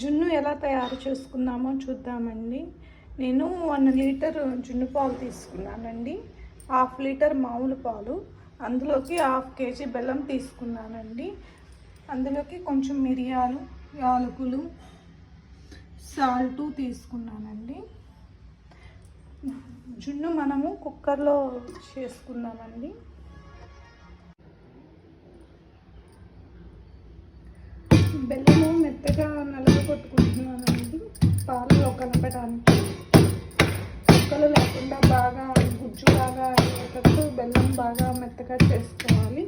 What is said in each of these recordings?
జున్ను ఎలా తయారు చేసుకుందామో చూద్దామండి. నేను 1 లీటర్ జున్ను పాలు తీసుకున్నానండి. 1/2 లీటర్ మామూలు పాలు, అందులోకి 1/2 కేజీ బెల్లం తీసుకున్నానండి. అందులోకి కొంచెం మిరియాలు, యాలకులు, సాల్టు తీసుకున్నానండి. జున్ను మనము కుక్కర్లో చేసుకుందామండి. బెల్లము మెత్తగా నలగొట్టుకుంటున్నానండి పాలలో కలపడానికి. ముక్కలు లేకుండా బాగా గుజ్జులాగా అయ్యేటట్టు బెల్లం బాగా మెత్తగా చేసుకోవాలి.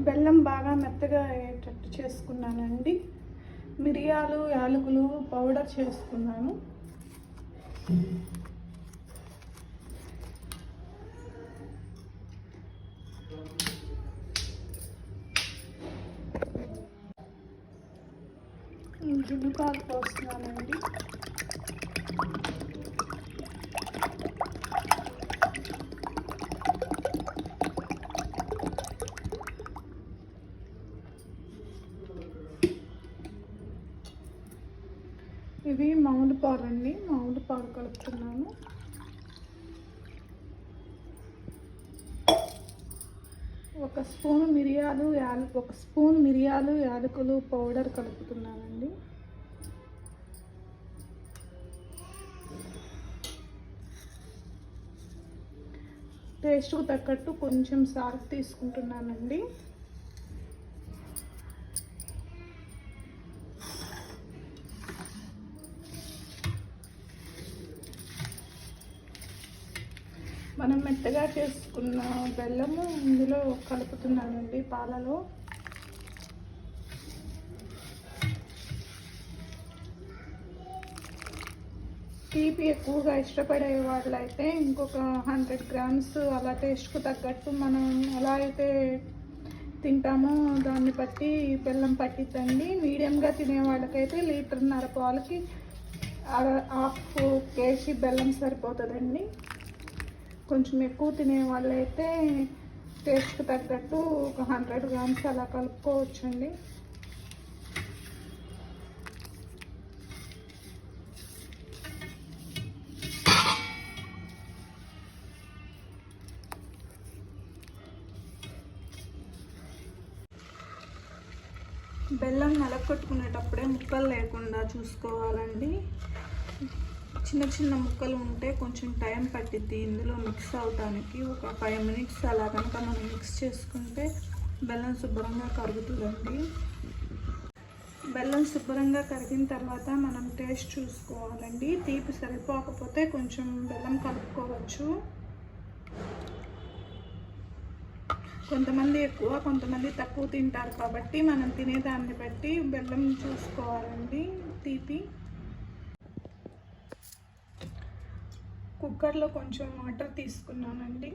బెల్లం బాగా మెత్తగా అయ్యేటట్టు చేసుకున్నానండి. మిరియాలు, యాలకులు పౌడర్ చేసుకున్నాను. జున్ను పాలు పోస్తున్నానండి. ఇవి మామూలు పాలు అండి, మామూలు పాలు కలుపుతున్నాను. ఒక స్పూన్ మిరియాలు, యాలకులు పౌడర్ కలుపుతున్నానండి. టేస్ట్కు తగ్గట్టు కొంచెం సాల్ట్ తీసుకుంటున్నానండి. మనం మెత్తగా చేసుకున్న బెల్లము ఇందులో కలుపుతున్నానండి పాలలో. తీపి ఎక్కువగా ఇష్టపడే వాళ్ళైతే ఇంకొక 100 గ్రామ్స్ అలా టేస్ట్కు తగ్గట్టు మనం ఎలా అయితే తింటామో దాన్ని బట్టి బెల్లం పట్టిద్దండి. మీడియంగా తినే వాళ్ళకైతే 1.5 లీటర్ పాలకి 1/2 కేజీ బెల్లం సరిపోతుందండి. కొంచెం ఎక్కువ తినే వాళ్ళైతే టేస్ట్కి తగ్గట్టు ఒక 100 గ్రామ్స్ అలా కలుపుకోవచ్చండి. బెల్లం నలగొట్టుకునేటప్పుడే ముక్కలు లేకుండా చూసుకోవాలండి. చిన్న చిన్న ముక్కలు ఉంటే కొంచెం టైం పట్టిద్ది ఇందులో మిక్స్ అవడానికి. ఒక 5 మినిట్స్ అలా కనుక మనం మిక్స్ చేసుకుంటే బెల్లం శుభ్రంగా కరుగుతుందండి. బెల్లం శుభ్రంగా కరిగిన తర్వాత మనం టేస్ట్ చూసుకోవాలండి. తీపి సరిపోకపోతే కొంచెం బెల్లం కలుపుకోవచ్చు. కొంతమంది ఎక్కువ, కొంతమంది తక్కువ తింటారు కాబట్టి మనం తినేదాన్ని బట్టి బెల్లం చూసుకోవాలండి తీపి. కుక్కర్లో కొంచెం వాటర్ తీసుకున్నానండి.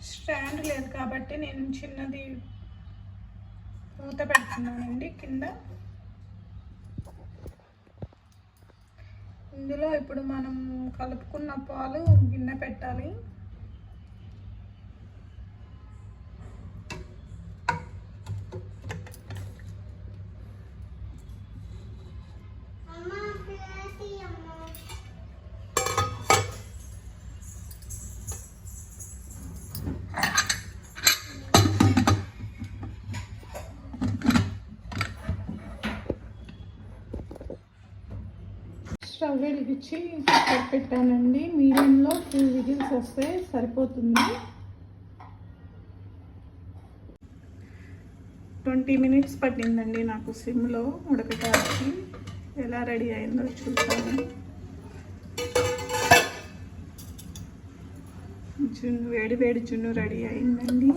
స్టాండ్ లేదు కాబట్టి నేను చిన్నది మూత పెడుతున్నానండి కింద. ఇందులో ఇప్పుడు మనం కలుపుకున్న పాలు గిన్నె పెట్టాలి. స్టవ్ వెలిగించి పెట్టానండి. మీడియంలో 2 విజిల్స్ వస్తే సరిపోతుంది. 20 మినిట్స్ పట్టిందండి నాకు సిమ్లో ఉడకటానికి. ఎలా రెడీ అయిందో చూద్దాము. వేడి వేడి జున్ను రెడీ అయిందండి.